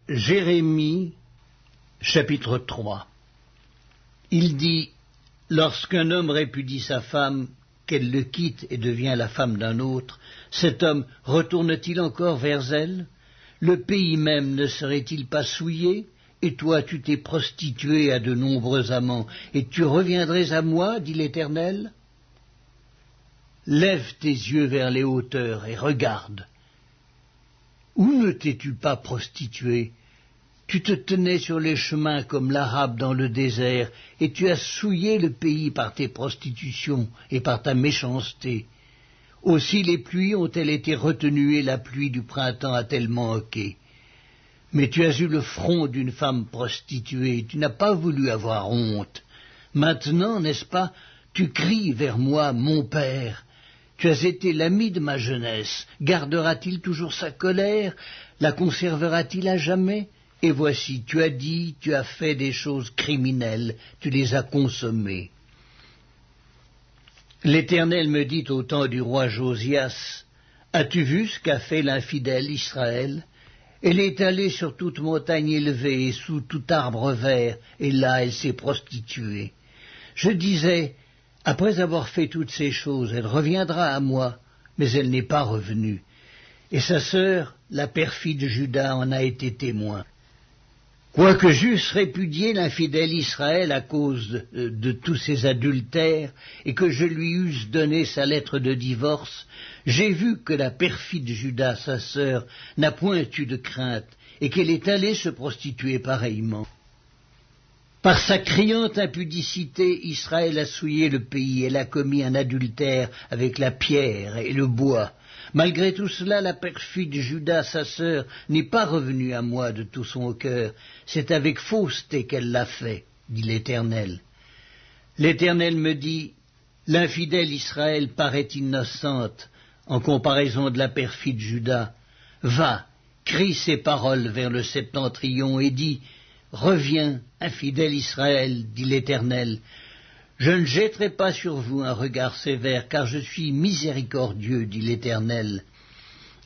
Jérémie, chapitre 3. Il dit, lorsqu'un homme répudie sa femme, qu'elle le quitte et devient la femme d'un autre, cet homme retourne-t-il encore vers elle? Le pays même ne serait-il pas souillé? Et toi tu t'es prostitué à de nombreux amants, et tu reviendrais à moi, dit l'Éternel? Lève tes yeux vers les hauteurs et regarde. Où ne t'es-tu pas prostitué? Tu te tenais sur les chemins comme l'Arabe dans le désert, et tu as souillé le pays par tes prostitutions et par ta méchanceté. Aussi les pluies ont-elles été retenues et la pluie du printemps a-t-elle manqué. Mais tu as eu le front d'une femme prostituée, tu n'as pas voulu avoir honte. Maintenant, n'est-ce pas, tu cries vers moi, mon père. Tu as été l'ami de ma jeunesse. Gardera-t-il toujours sa colère? La conservera-t-il à jamais? Et voici, tu as dit, tu as fait des choses criminelles, tu les as consommées. L'Éternel me dit au temps du roi Josias, as-tu vu ce qu'a fait l'infidèle Israël? Elle est allée sur toute montagne élevée et sous tout arbre vert, et là elle s'est prostituée. Je disais, après avoir fait toutes ces choses, elle reviendra à moi, mais elle n'est pas revenue. Et sa sœur, la perfide Juda, en a été témoin. Quoique j'eusse répudié l'infidèle Israël à cause de tous ses adultères, et que je lui eusse donné sa lettre de divorce, j'ai vu que la perfide Juda, sa sœur, n'a point eu de crainte, et qu'elle est allée se prostituer pareillement. Par sa criante impudicité, Israël a souillé le pays, elle a commis un adultère avec la pierre et le bois. Malgré tout cela, la perfide Juda, sa sœur, n'est pas revenue à moi de tout son cœur. C'est avec fausseté qu'elle l'a fait, dit l'Éternel. L'Éternel me dit, l'infidèle Israël paraît innocente en comparaison de la perfide Juda. Va, crie ces paroles vers le septentrion et dis, reviens, infidèle Israël, dit l'Éternel. Je ne jetterai pas sur vous un regard sévère, car je suis miséricordieux, dit l'Éternel.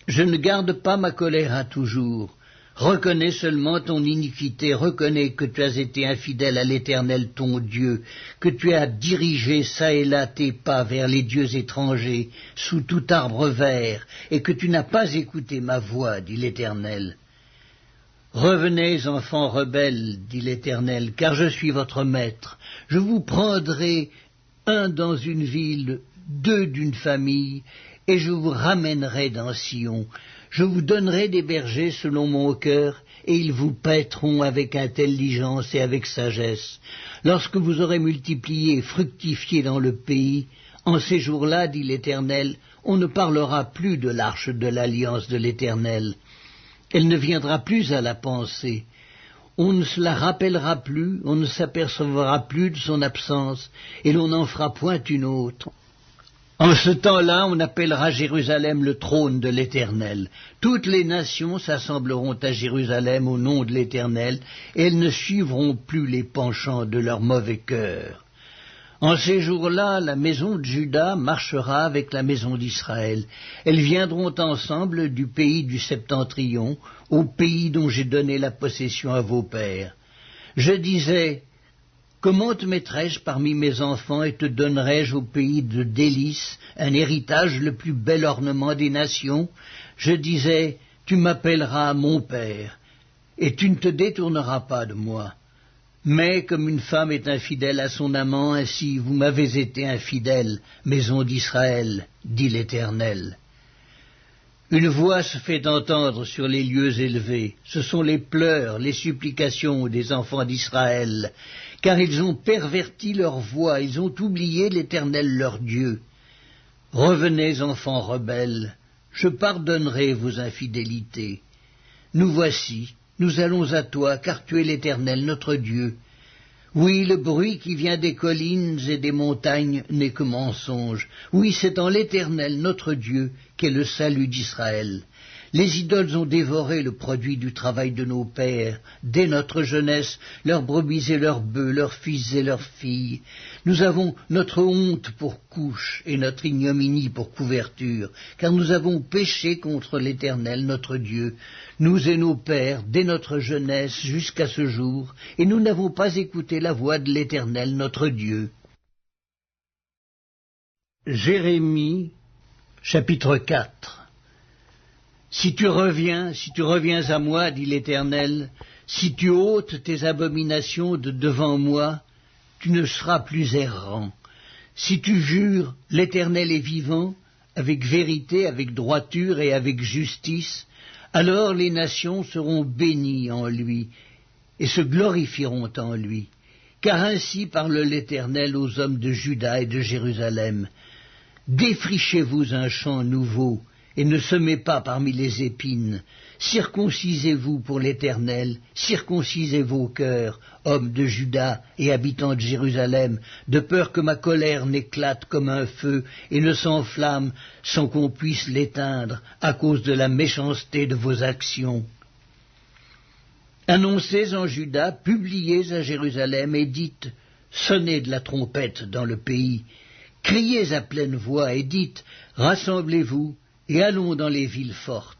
Je ne garde pas ma colère à toujours. Reconnais seulement ton iniquité, reconnais que tu as été infidèle à l'Éternel ton Dieu, que tu as dirigé çà et là tes pas vers les dieux étrangers, sous tout arbre vert, et que tu n'as pas écouté ma voix, dit l'Éternel. Revenez, enfants rebelles, dit l'Éternel, car je suis votre maître. Je vous prendrai un dans une ville, deux d'une famille, et je vous ramènerai dans Sion. Je vous donnerai des bergers selon mon cœur, et ils vous paîtront avec intelligence et avec sagesse. Lorsque vous aurez multiplié et fructifié dans le pays, en ces jours-là, dit l'Éternel, on ne parlera plus de l'arche de l'alliance de l'Éternel. Elle ne viendra plus à la pensée. On ne se la rappellera plus, on ne s'apercevra plus de son absence, et l'on n'en fera point une autre. En ce temps-là, on appellera Jérusalem le trône de l'Éternel. Toutes les nations s'assembleront à Jérusalem au nom de l'Éternel, et elles ne suivront plus les penchants de leur mauvais cœur. En ces jours-là, la maison de Juda marchera avec la maison d'Israël. Elles viendront ensemble du pays du septentrion, au pays dont j'ai donné la possession à vos pères. Je disais, comment te mettrais-je parmi mes enfants et te donnerais-je au pays de délices un héritage, le plus bel ornement des nations? Je disais, tu m'appelleras mon père, et tu ne te détourneras pas de moi. Mais comme une femme est infidèle à son amant, ainsi vous m'avez été infidèle, maison d'Israël, dit l'Éternel. Une voix se fait entendre sur les lieux élevés. Ce sont les pleurs, les supplications des enfants d'Israël, car ils ont perverti leur voix, ils ont oublié l'Éternel leur Dieu. Revenez, enfants rebelles, je pardonnerai vos infidélités. Nous voici. Nous allons à toi, car tu es l'Éternel, notre Dieu. Oui, le bruit qui vient des collines et des montagnes n'est que mensonge. Oui, c'est en l'Éternel, notre Dieu, qu'est le salut d'Israël. Les idoles ont dévoré le produit du travail de nos pères, dès notre jeunesse, leurs brebis et leurs bœufs, leurs fils et leurs filles. Nous avons notre honte pour couche et notre ignominie pour couverture, car nous avons péché contre l'Éternel notre Dieu, nous et nos pères, dès notre jeunesse jusqu'à ce jour, et nous n'avons pas écouté la voix de l'Éternel notre Dieu. Jérémie, chapitre 4. Si tu reviens à moi, dit l'Éternel, si tu ôtes tes abominations de devant moi, tu ne seras plus errant. Si tu jures, l'Éternel est vivant, avec vérité, avec droiture et avec justice, alors les nations seront bénies en lui, et se glorifieront en lui. Car ainsi parle l'Éternel aux hommes de Juda et de Jérusalem. Défrichez-vous un champ nouveau, et ne semez pas parmi les épines. Circoncisez-vous pour l'Éternel, circoncisez vos cœurs, hommes de Juda et habitants de Jérusalem, de peur que ma colère n'éclate comme un feu et ne s'enflamme sans qu'on puisse l'éteindre à cause de la méchanceté de vos actions. Annoncez en Juda, publiez à Jérusalem et dites, sonnez de la trompette dans le pays, criez à pleine voix et dites, rassemblez-vous, et allons dans les villes fortes.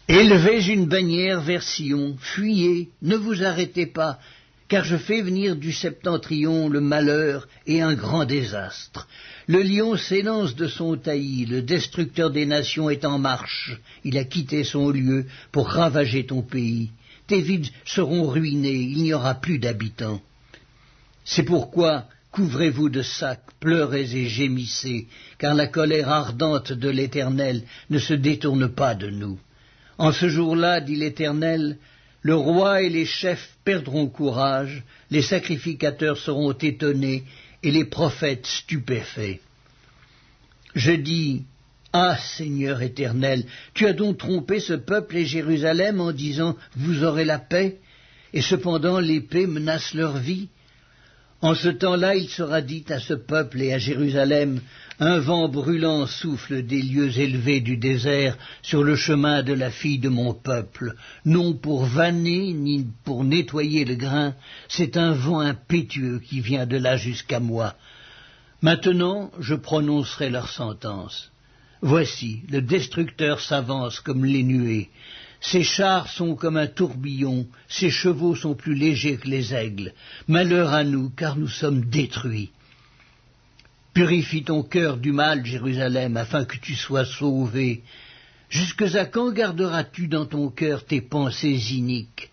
Élevez une bannière vers Sion, fuyez, ne vous arrêtez pas, car je fais venir du septentrion le malheur et un grand désastre. Le lion s'élance de son taillis, le destructeur des nations est en marche, il a quitté son lieu pour ravager ton pays. Tes villes seront ruinées, il n'y aura plus d'habitants. C'est pourquoi couvrez-vous de sacs, pleurez et gémissez, car la colère ardente de l'Éternel ne se détourne pas de nous. En ce jour-là, dit l'Éternel, le roi et les chefs perdront courage, les sacrificateurs seront étonnés, et les prophètes stupéfaits. Je dis, ah, Seigneur éternel, tu as donc trompé ce peuple et Jérusalem en disant, vous aurez la paix, et cependant l'épée menace leur vie. En ce temps-là, il sera dit à ce peuple et à Jérusalem, un vent brûlant souffle des lieux élevés du désert sur le chemin de la fille de mon peuple, non pour vanner ni pour nettoyer le grain, c'est un vent impétueux qui vient de là jusqu'à moi. Maintenant, je prononcerai leur sentence. Voici, le destructeur s'avance comme les nuées. Ses chars sont comme un tourbillon, ses chevaux sont plus légers que les aigles. Malheur à nous, car nous sommes détruits. Purifie ton cœur du mal, Jérusalem, afin que tu sois sauvé. Jusque à quand garderas-tu dans ton cœur tes pensées iniques?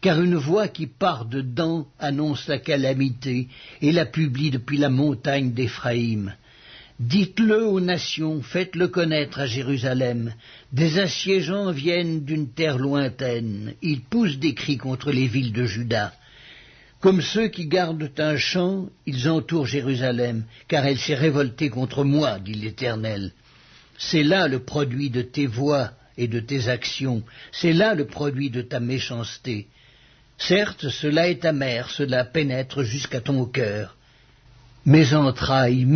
Car une voix qui part dedans annonce la calamité, et la publie depuis la montagne d'Éphraïm. Dites-le aux nations, faites-le connaître à Jérusalem. Des assiégeants viennent d'une terre lointaine, ils poussent des cris contre les villes de Juda. Comme ceux qui gardent un champ, ils entourent Jérusalem, car elle s'est révoltée contre moi, dit l'Éternel. C'est là le produit de tes voix et de tes actions, c'est là le produit de ta méchanceté. Certes, cela est amer, cela pénètre jusqu'à ton cœur. Mes entrailles,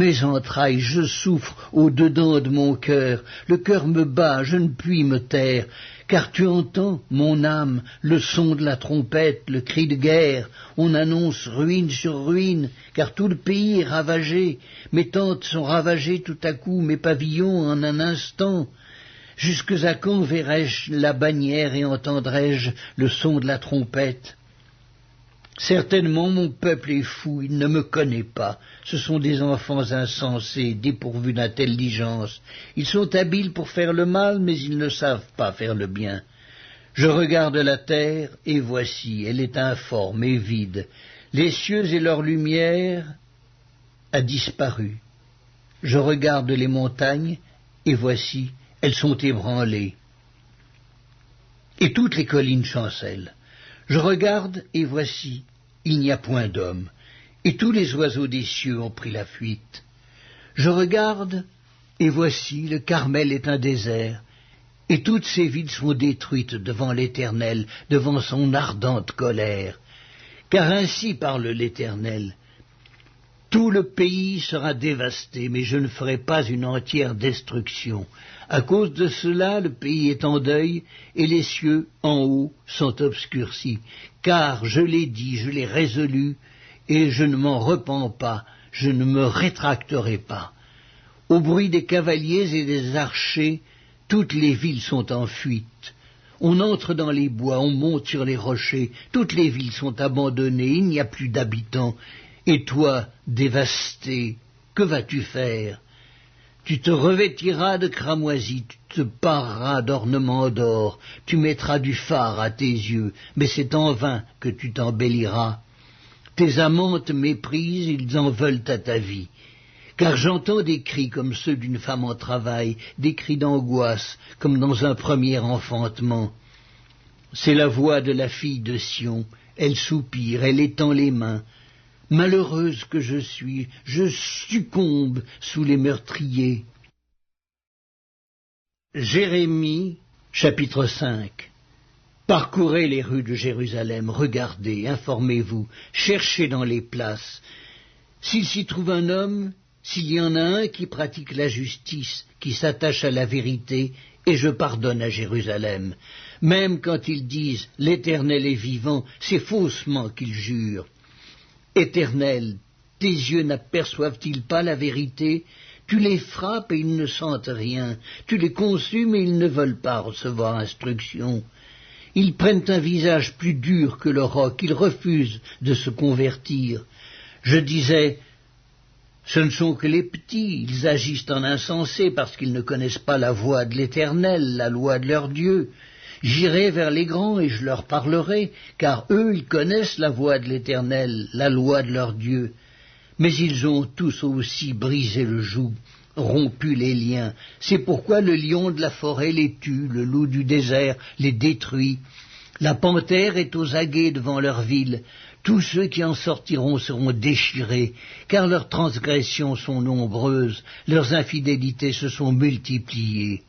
je souffre au-dedans de mon cœur, le cœur me bat, je ne puis me taire, car tu entends, mon âme, le son de la trompette, le cri de guerre, on annonce ruine sur ruine, car tout le pays est ravagé, mes tentes sont ravagées tout à coup, mes pavillons en un instant. Jusque à quand verrai-je la bannière et entendrai-je le son de la trompette? Certainement mon peuple est fou, il ne me connaît pas. Ce sont des enfants insensés, dépourvus d'intelligence. Ils sont habiles pour faire le mal, mais ils ne savent pas faire le bien. Je regarde la terre, et voici, elle est informe et vide. Les cieux et leur lumière a disparu. Je regarde les montagnes, et voici, elles sont ébranlées. Et toutes les collines chancellent. Je regarde, et voici, il n'y a point d'homme, et tous les oiseaux des cieux ont pris la fuite. Je regarde, et voici, le Carmel est un désert, et toutes ses villes sont détruites devant l'Éternel, devant son ardente colère. Car ainsi parle l'Éternel, tout le pays sera dévasté, mais je ne ferai pas une entière destruction. À cause de cela, le pays est en deuil, et les cieux, en haut, sont obscurcis. Car je l'ai dit, je l'ai résolu, et je ne m'en repens pas, je ne me rétracterai pas. Au bruit des cavaliers et des archers, toutes les villes sont en fuite. On entre dans les bois, on monte sur les rochers, toutes les villes sont abandonnées, il n'y a plus d'habitants. Et toi, dévasté, que vas-tu faire? Tu te revêtiras de cramoisie, tu te pareras d'ornements d'or, tu mettras du fard à tes yeux, mais c'est en vain que tu t'embelliras. Tes amants te méprisent, ils en veulent à ta vie. Car j'entends des cris comme ceux d'une femme en travail, des cris d'angoisse, comme dans un premier enfantement. C'est la voix de la fille de Sion, elle soupire, elle étend les mains. Malheureuse que je suis, je succombe sous les meurtriers. Jérémie, chapitre 5. Parcourez les rues de Jérusalem, regardez, informez-vous, cherchez dans les places. S'il s'y trouve un homme, s'il y en a un qui pratique la justice, qui s'attache à la vérité, et je pardonne à Jérusalem. Même quand ils disent « l'Éternel est vivant », c'est faussement qu'ils jurent. Éternel, tes yeux n'aperçoivent-ils pas la vérité? Tu les frappes et ils ne sentent rien. Tu les consumes et ils ne veulent pas recevoir instruction. Ils prennent un visage plus dur que le roc, ils refusent de se convertir. Je disais, ce ne sont que les petits, ils agissent en insensés parce qu'ils ne connaissent pas la voie de l'Éternel, la loi de leur Dieu. J'irai vers les grands et je leur parlerai, car eux, ils connaissent la voie de l'Éternel, la loi de leur Dieu. Mais ils ont tous aussi brisé le joug, rompu les liens. C'est pourquoi le lion de la forêt les tue, le loup du désert les détruit. La panthère est aux aguets devant leur ville. Tous ceux qui en sortiront seront déchirés, car leurs transgressions sont nombreuses, leurs infidélités se sont multipliées.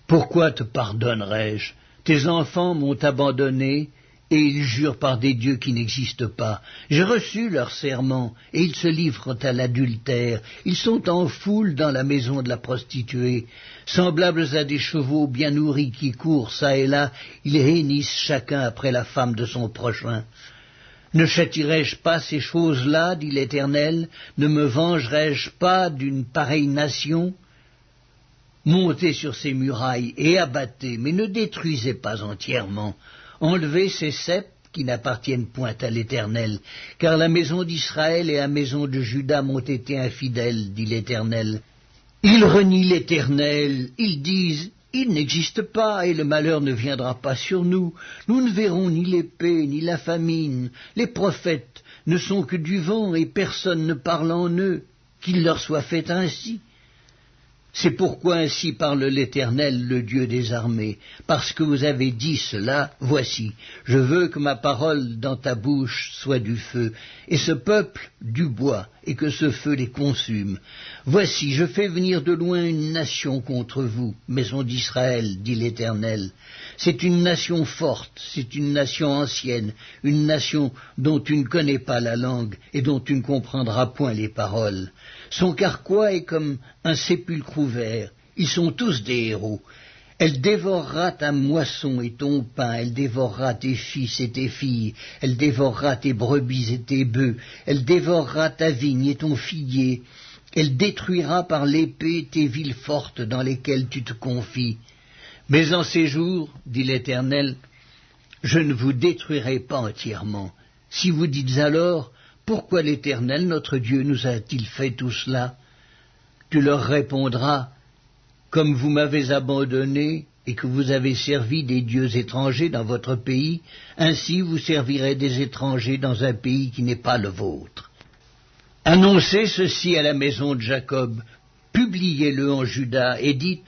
Pourquoi te pardonnerais-je? Tes enfants m'ont abandonné, et ils jurent par des dieux qui n'existent pas. J'ai reçu leur serment, et ils se livrent à l'adultère. Ils sont en foule dans la maison de la prostituée. Semblables à des chevaux bien nourris qui courent çà et là, ils hennissent chacun après la femme de son prochain. Ne châtierais-je pas ces choses-là, dit l'Éternel? Ne me vengerais-je pas d'une pareille nation? Montez sur ces murailles et abattez, mais ne détruisez pas entièrement. Enlevez ces ceps qui n'appartiennent point à l'Éternel, car la maison d'Israël et la maison de Juda m'ont été infidèles, dit l'Éternel. Ils renient l'Éternel, ils disent, il n'existe pas et le malheur ne viendra pas sur nous. Nous ne verrons ni l'épée, ni la famine. Les prophètes ne sont que du vent et personne ne parle en eux. Qu'il leur soit fait ainsi. C'est pourquoi ainsi parle l'Éternel, le Dieu des armées. Parce que vous avez dit cela, voici, je veux que ma parole dans ta bouche soit du feu, et ce peuple du bois, et que ce feu les consume. Voici, je fais venir de loin une nation contre vous, maison d'Israël, dit l'Éternel. C'est une nation forte, c'est une nation ancienne, une nation dont tu ne connais pas la langue, et dont tu ne comprendras point les paroles. Son carquois est comme un sépulcre ouvert, ils sont tous des héros. Elle dévorera ta moisson et ton pain, elle dévorera tes fils et tes filles, elle dévorera tes brebis et tes bœufs, elle dévorera ta vigne et ton figuier, elle détruira par l'épée tes villes fortes dans lesquelles tu te confies. Mais en ces jours, dit l'Éternel, je ne vous détruirai pas entièrement. Si vous dites alors, pourquoi l'Éternel, notre Dieu, nous a-t-il fait tout cela? Tu leur répondras, comme vous m'avez abandonné et que vous avez servi des dieux étrangers dans votre pays, ainsi vous servirez des étrangers dans un pays qui n'est pas le vôtre. Annoncez ceci à la maison de Jacob, publiez-le en Juda et dites,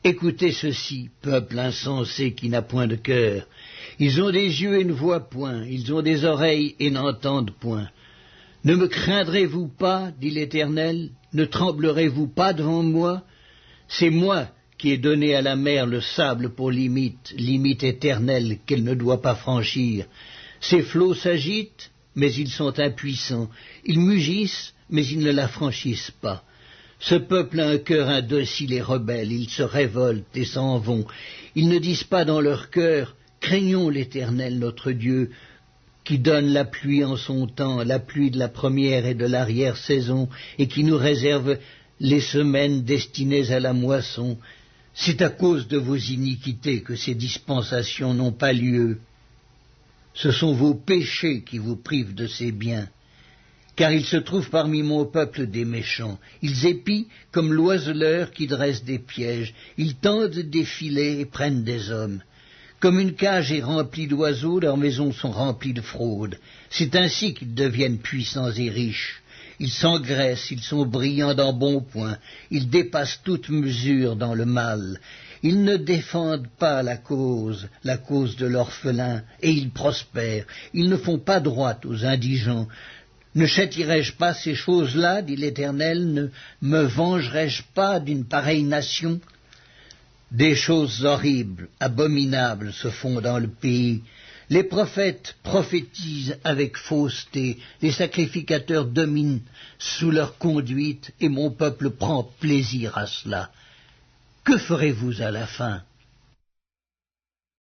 écoutez ceci, peuple insensé qui n'a point de cœur. Ils ont des yeux et ne voient point, ils ont des oreilles et n'entendent point. Ne me craindrez-vous pas, dit l'Éternel, ne tremblerez-vous pas devant moi? C'est moi qui ai donné à la mer le sable pour limite, limite éternelle qu'elle ne doit pas franchir. Ses flots s'agitent, mais ils sont impuissants. Ils mugissent, mais ils ne la franchissent pas. Ce peuple a un cœur indocile et rebelle, ils se révoltent et s'en vont. Ils ne disent pas dans leur cœur, craignons l'Éternel notre Dieu, qui donne la pluie en son temps, la pluie de la première et de l'arrière-saison, et qui nous réserve les semaines destinées à la moisson. C'est à cause de vos iniquités que ces dispensations n'ont pas lieu. Ce sont vos péchés qui vous privent de ces biens. Car il se trouve parmi mon peuple des méchants. Ils épient comme l'oiseleur qui dresse des pièges. Ils tendent des filets et prennent des hommes. Comme une cage est remplie d'oiseaux, leurs maisons sont remplies de fraudes. C'est ainsi qu'ils deviennent puissants et riches. Ils s'engraissent, ils sont brillants d'embonpoint, ils dépassent toute mesure dans le mal. Ils ne défendent pas la cause de l'orphelin, et ils prospèrent. Ils ne font pas droit aux indigents. Ne châtierai-je pas ces choses-là, dit l'Éternel, ne me vengerai-je pas d'une pareille nation? Des choses horribles, abominables se font dans le pays. Les prophètes prophétisent avec fausseté, les sacrificateurs dominent sous leur conduite, et mon peuple prend plaisir à cela. Que ferez-vous à la fin?